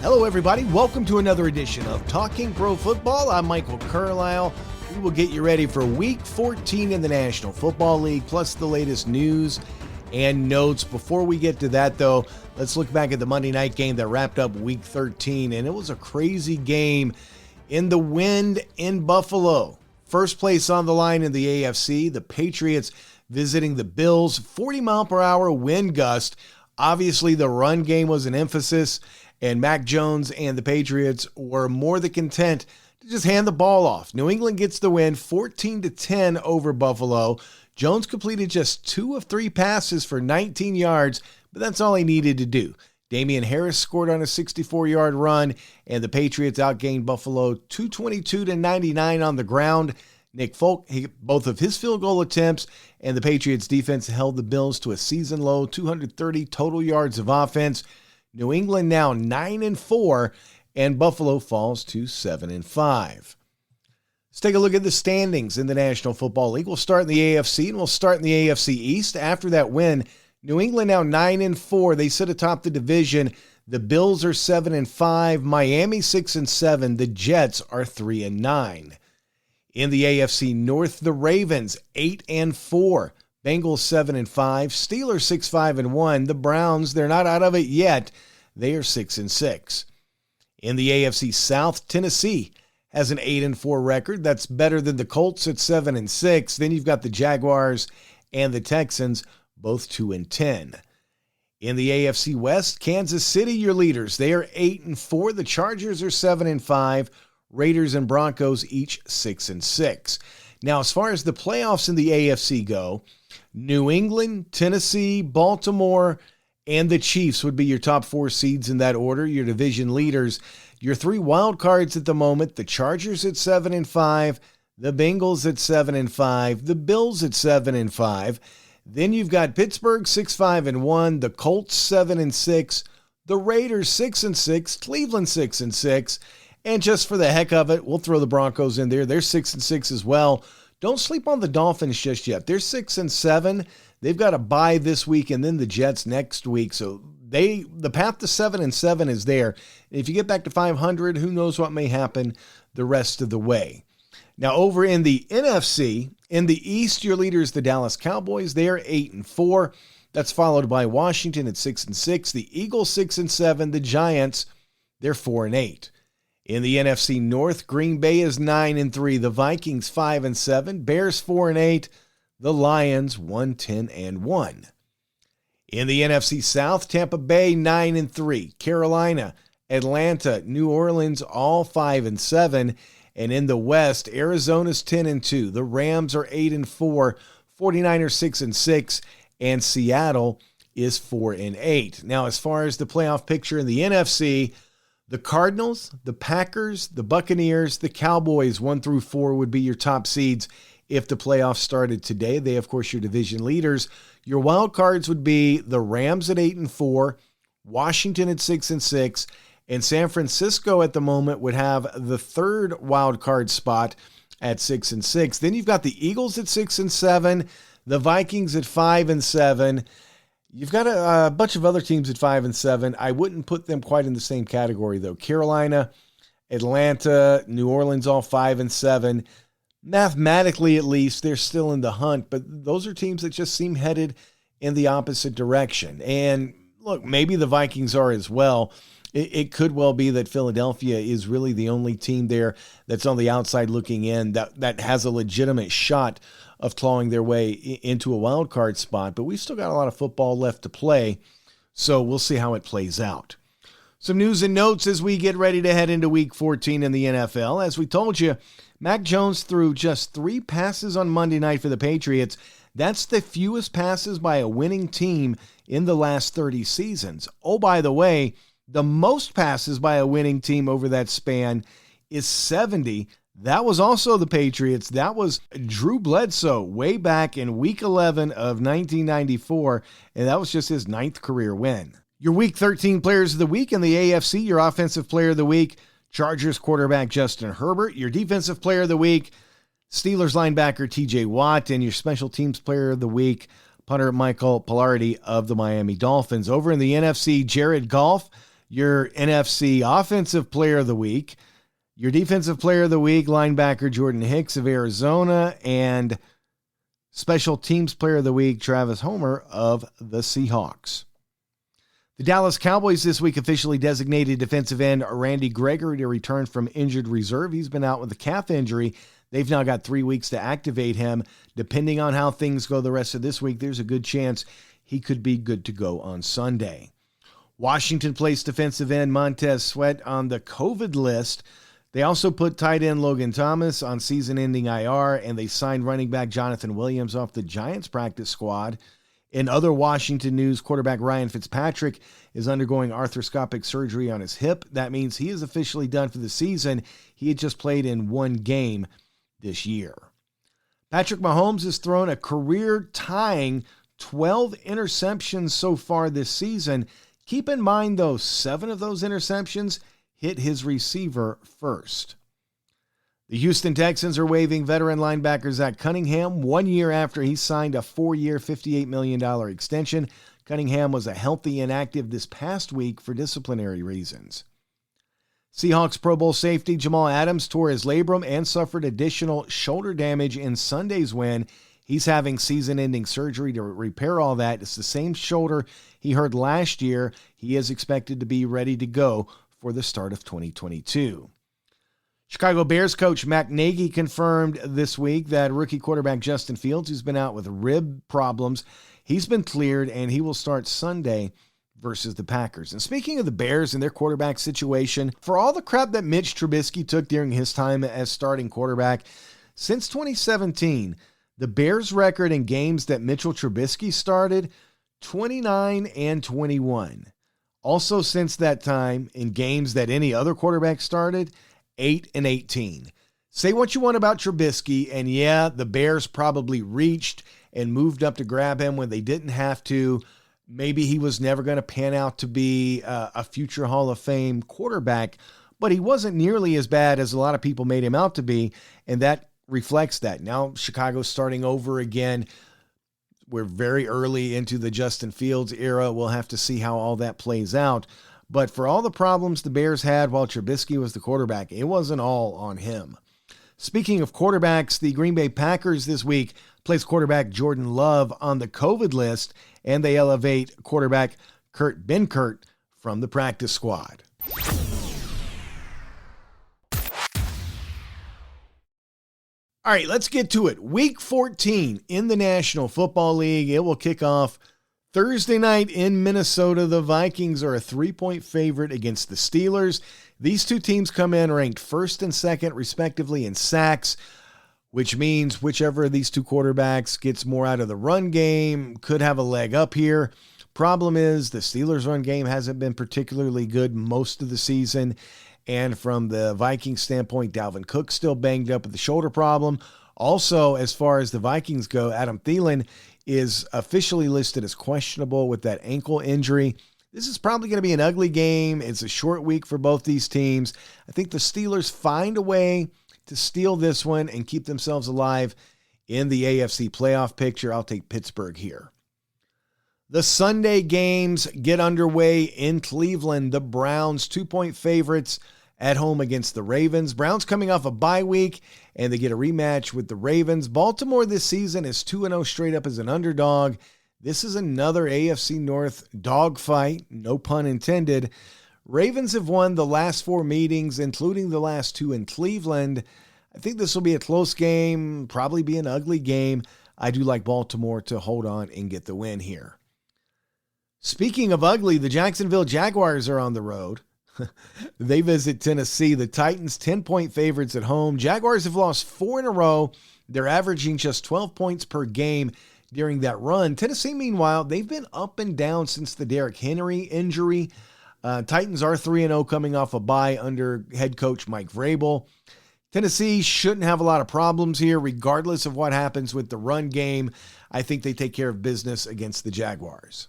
Hello, everybody. Welcome to another edition of Talking Pro Football. I'm Michael Carlyle. We will get you ready for Week 14 in the National Football League, plus the latest news and notes. Before we get to that, though, let's look back at the Monday night game that wrapped up Week 13, and it was a crazy game in the wind in Buffalo. First place on the line in the AFC, the Patriots visiting the Bills, 40-mile-per-hour wind gust. Obviously, the run game was an emphasis, and Mac Jones and the Patriots were more than content to just hand the ball off. New England gets the win 14-10 over Buffalo. Jones completed just 2 of 3 passes for 19 yards, but that's all he needed to do. Damian Harris scored on a 64-yard run, and the Patriots outgained Buffalo 222-99 on the ground. Nick Folk hit both of his field goal attempts, and the Patriots defense held the Bills to a season-low 230 total yards of offense. New England now 9-4, and Buffalo falls to 7-5. Let's take a look at the standings in the National Football League. We'll start in the AFC, and we'll start in the AFC East. After that win, New England now 9-4. They sit atop the division. The Bills are 7-5. Miami 6-7. The Jets are 3-9. In the AFC North, the Ravens 8-4. Bengals 7-5, Steelers 6-5-1. The Browns, they're not out of it yet. They are 6-6. In the AFC South, Tennessee has an 8-4 record. That's better than the Colts at 7-6. Then you've got the Jaguars and the Texans, both 2-10. In the AFC West, Kansas City, your leaders. They are 8-4. The Chargers are 7-5. Raiders and Broncos each 6-6. Now, as far as the playoffs in the AFC go, New England, Tennessee, Baltimore, and the Chiefs would be your top 4 seeds in that order, your division leaders. Your 3 wild cards at the moment, the Chargers at 7-5, the Bengals at 7-5, the Bills at 7-5. Then you've got Pittsburgh 6-5-1, the Colts 7-6, the Raiders 6-6, Cleveland 6-6, and just for the heck of it, we'll throw the Broncos in there. They're 6-6 as well. Don't sleep on the Dolphins just yet. They're 6-7. They've got a bye this week and then the Jets next week. So the path to 7-7 is there. And if you get back to 500, who knows what may happen the rest of the way. Now over in the NFC, in the East, your leader is the Dallas Cowboys. They are 8-4. That's followed by Washington at 6-6. The Eagles 6-7. The Giants, they're 4-8. In the NFC North, Green Bay is 9-3. The Vikings 5-7. Bears 4-8. The Lions 1-10-1. In the NFC South, Tampa Bay 9-3. Carolina, Atlanta, New Orleans all 5-7. And in the West, Arizona's 10-2. The Rams are 8-4. 49ers 6-6. And Seattle is 4-8. Now, as far as the playoff picture in the NFC, the Cardinals, the Packers, the Buccaneers, the Cowboys, 1-4 would be your top seeds if the playoffs started today. They, of course, your division leaders. Your wild cards would be the Rams at 8-4, Washington at 6-6, and San Francisco at the moment would have the 3rd wild card spot at 6-6. Then you've got the Eagles at 6-7, the Vikings at 5-7. You've got a bunch of other teams at 5-7. I wouldn't put them quite in the same category, though. Carolina, Atlanta, New Orleans, all 5-7. Mathematically, at least, they're still in the hunt, but those are teams that just seem headed in the opposite direction. And look, maybe the Vikings are as well. It could well be that Philadelphia is really the only team there that's on the outside looking in that has a legitimate shot of clawing their way into a wild card spot. But we've still got a lot of football left to play, so we'll see how it plays out. Some news and notes as we get ready to head into Week 14 in the NFL. As we told you, Mac Jones threw just 3 passes on Monday night for the Patriots. That's the fewest passes by a winning team in the last 30 seasons. Oh, by the way, the most passes by a winning team over that span is 70. That was also the Patriots. That was Drew Bledsoe way back in Week 11 of 1994, and that was just his 9th career win. Your Week 13 Players of the Week in the AFC, your Offensive Player of the Week, Chargers quarterback Justin Herbert. Your Defensive Player of the Week, Steelers linebacker TJ Watt. And your Special Teams Player of the Week, punter Michael Pilardi of the Miami Dolphins. Over in the NFC, Jared Goff your NFC Offensive Player of the Week, your Defensive Player of the Week, linebacker Jordan Hicks of Arizona, and Special Teams Player of the Week, Travis Homer of the Seahawks. The Dallas Cowboys this week officially designated defensive end Randy Gregory to return from injured reserve. He's been out with a calf injury. They've now got 3 weeks to activate him. Depending on how things go the rest of this week, there's a good chance he could be good to go on Sunday. Washington placed defensive end Montez Sweat on the COVID list. They also put tight end Logan Thomas on season-ending IR, and they signed running back Jonathan Williams off the Giants practice squad. In other Washington news, quarterback Ryan Fitzpatrick is undergoing arthroscopic surgery on his hip. That means he is officially done for the season. He had just played in 1 game this year. Patrick Mahomes has thrown a career-tying 12 interceptions so far this season. Keep in mind, though, 7 of those interceptions hit his receiver first. The Houston Texans are waiving veteran linebacker Zach Cunningham 1 year after he signed a 4-year, $58 million extension. Cunningham was a healthy inactive this past week for disciplinary reasons. Seahawks Pro Bowl safety Jamal Adams tore his labrum and suffered additional shoulder damage in Sunday's win. He's having season-ending surgery to repair all that. It's the same shoulder he hurt last year. He is expected to be ready to go for the start of 2022. Chicago Bears coach Matt Nagy confirmed this week that rookie quarterback Justin Fields, who's been out with rib problems, he's been cleared and he will start Sunday versus the Packers. And speaking of the Bears and their quarterback situation, for all the crap that Mitch Trubisky took during his time as starting quarterback, since 2017, the Bears' record in games that Mitchell Trubisky started, 29-21. Also since that time, in games that any other quarterback started, 8-18. Say what you want about Trubisky, and yeah, the Bears probably reached and moved up to grab him when they didn't have to. Maybe he was never going to pan out to be a future Hall of Fame quarterback, but he wasn't nearly as bad as a lot of people made him out to be, and that reflects that. Now Chicago's starting over again. We're very early into the Justin Fields era. We'll have to see how all that plays out. But for all the problems the Bears had while Trubisky was the quarterback, it wasn't all on him. Speaking of quarterbacks, the Green Bay Packers this week placed quarterback Jordan Love on the COVID list, and they elevate quarterback Kurt Benkert from the practice squad. All right, let's get to it. Week 14 in the National Football League. It will kick off Thursday night in Minnesota. The Vikings are a 3-point favorite against the Steelers. These two teams come in ranked first and second, respectively, in sacks, which means whichever of these two quarterbacks gets more out of the run game could have a leg up here. Problem is the Steelers' run game hasn't been particularly good most of the season. And from the Vikings standpoint, Dalvin Cook's still banged up with the shoulder problem. Also, as far as the Vikings go, Adam Thielen is officially listed as questionable with that ankle injury. This is probably going to be an ugly game. It's a short week for both these teams. I think the Steelers find a way to steal this one and keep themselves alive in the AFC playoff picture. I'll take Pittsburgh here. The Sunday games get underway in Cleveland. The Browns, 2-point favorites at home against the Ravens. Browns coming off a bye week, and they get a rematch with the Ravens. Baltimore this season is 2-0 straight up as an underdog. This is another AFC North dogfight, no pun intended. Ravens have won the last 4 meetings, including the last 2 in Cleveland. I think this will be a close game, probably be an ugly game. I do like Baltimore to hold on and get the win here. Speaking of ugly, the Jacksonville Jaguars are on the road. They visit Tennessee. The Titans, 10-point favorites at home. Jaguars have lost 4 in a row. They're averaging just 12 points per game during that run. Tennessee, meanwhile, they've been up and down since the Derrick Henry injury. Titans are 3-0 coming off a bye under head coach Mike Vrabel. Tennessee shouldn't have a lot of problems here, regardless of what happens with the run game. I think they take care of business against the Jaguars.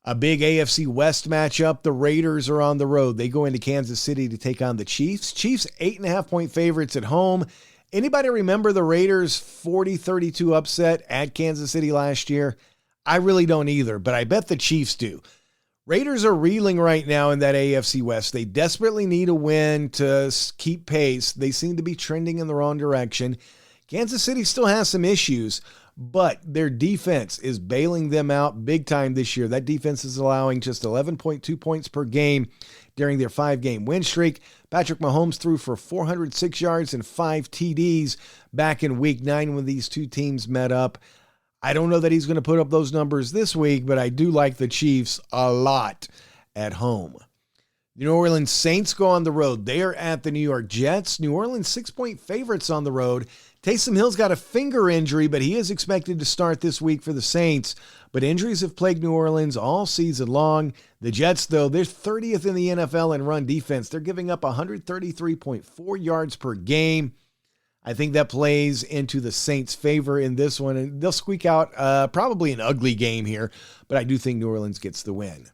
A big AFC West matchup. The Raiders are on the road. They go into Kansas City to take on the Chiefs. Chiefs 8.5-point favorites at home. Anybody remember the Raiders' 40-32 upset at Kansas City last year? I really don't either, but I bet the Chiefs do. Raiders are reeling right now in that AFC West. They desperately need a win to keep pace. They seem to be trending in the wrong direction. Kansas City still has some issues, but their defense is bailing them out big time this year. That defense is allowing just 11.2 points per game during their 5-game win streak. Patrick Mahomes threw for 406 yards and 5 TDs back in Week 9 when these two teams met up. I don't know that he's going to put up those numbers this week, but I do like the Chiefs a lot at home. The New Orleans Saints go on the road. They are at the New York Jets. New Orleans 6-point favorites on the road. Taysom Hill's got a finger injury, but he is expected to start this week for the Saints. But injuries have plagued New Orleans all season long. The Jets, though, they're 30th in the NFL in run defense. They're giving up 133.4 yards per game. I think that plays into the Saints' favor in this one, and they'll squeak out probably an ugly game here, but I do think New Orleans gets the win.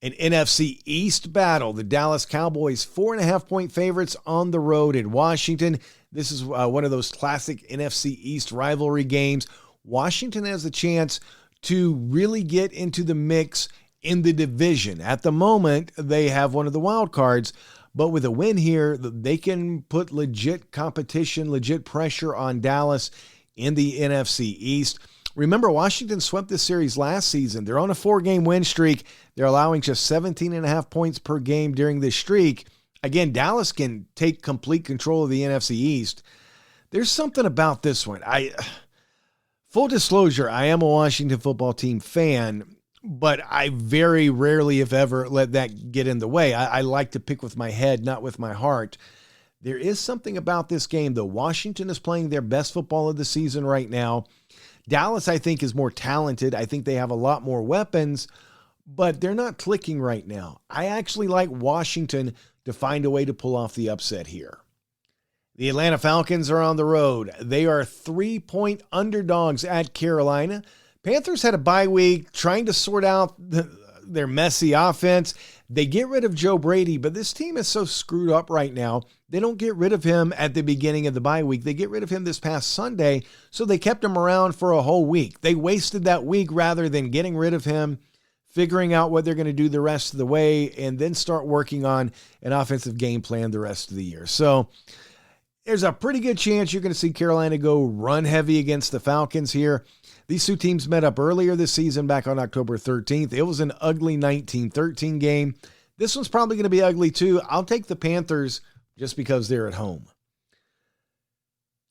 An NFC East battle. The Dallas Cowboys, 4.5-point favorites on the road in Washington. This is one of those classic NFC East rivalry games. Washington has a chance to really get into the mix in the division. At the moment, they have one of the wild cards, but with a win here, they can put legit competition, legit pressure on Dallas in the NFC East. Remember, Washington swept this series last season. They're on a 4-game win streak. They're allowing just 17.5 points per game during this streak. Again, Dallas can take complete control of the NFC East. There's something about this one. Full disclosure, I am a Washington football team fan, but I very rarely, if ever, let that get in the way. I like to pick with my head, not with my heart. There is something about this game, though. Washington is playing their best football of the season right now. Dallas, I think, is more talented. I think they have a lot more weapons, but they're not clicking right now. I actually like Washington to find a way to pull off the upset here. The Atlanta Falcons are on the road. They are 3-point underdogs at Carolina. Panthers had a bye week trying to sort out their messy offense. They get rid of Joe Brady, but this team is so screwed up right now. They don't get rid of him at the beginning of the bye week. They get rid of him this past Sunday, so they kept him around for a whole week. They wasted that week rather than getting rid of him, figuring out what they're going to do the rest of the way, and then start working on an offensive game plan the rest of the year. So there's a pretty good chance you're going to see Carolina go run heavy against the Falcons here. These two teams met up earlier this season back on October 13th. It was an ugly 19-13 game. This one's probably going to be ugly too. I'll take the Panthers just because they're at home.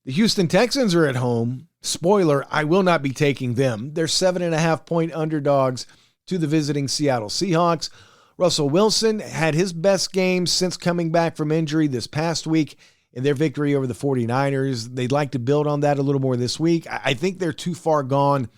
The Houston Texans are at home. Spoiler, I will not be taking them. They're 7.5-point underdogs to the visiting Seattle Seahawks. Russell Wilson had his best game since coming back from injury this past week in their victory over the 49ers. They'd like to build on that a little more this week. I think they're too far gone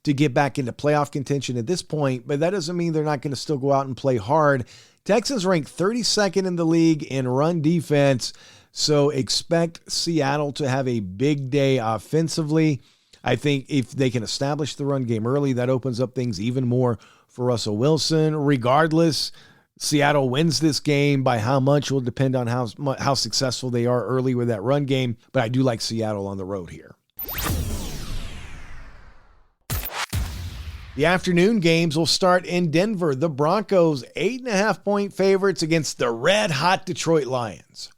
to get back into playoff contention at this point, but that doesn't mean they're not going to still go out and play hard. Texans ranked 32nd in the league in run defense, so expect Seattle to have a big day offensively. I think if they can establish the run game early, that opens up things even more for Russell Wilson. Regardless, Seattle wins this game. By how much will depend on how successful they are early with that run game, but I do like Seattle on the road here. The afternoon games will start in Denver. The Broncos, 8.5-point favorites against the red-hot Detroit Lions.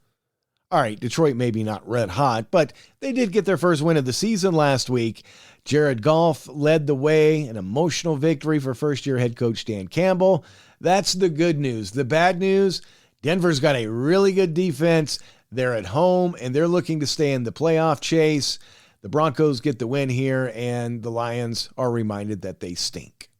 All right, Detroit maybe not red-hot, but they did get their first win of the season last week. Jared Goff led the way, an emotional victory for first-year head coach Dan Campbell. That's the good news. The bad news, Denver's got a really good defense. They're at home, and they're looking to stay in the playoff chase. The Broncos get the win here, and the Lions are reminded that they stink.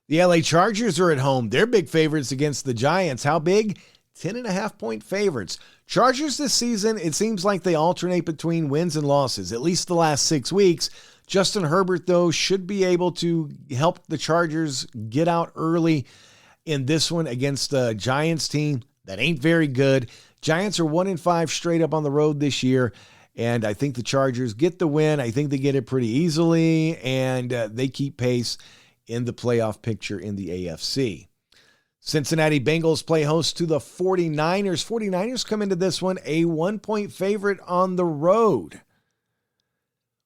The LA Chargers are at home. They're big favorites against the Giants. How big? 10.5-point favorites. Chargers this season, it seems like they alternate between wins and losses, at least the last 6 weeks. Justin Herbert, though, should be able to help the Chargers get out early in this one against the Giants team that ain't very good. Giants are 1-5 straight up on the road this year, and I think the Chargers get the win. I think they get it pretty easily, and they keep pace in the playoff picture in the AFC. Cincinnati Bengals play host to the 49ers. 49ers come into this one a 1-point favorite on the road.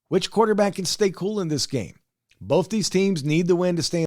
Which quarterback can stay cool in this game? Both these teams need the win to stay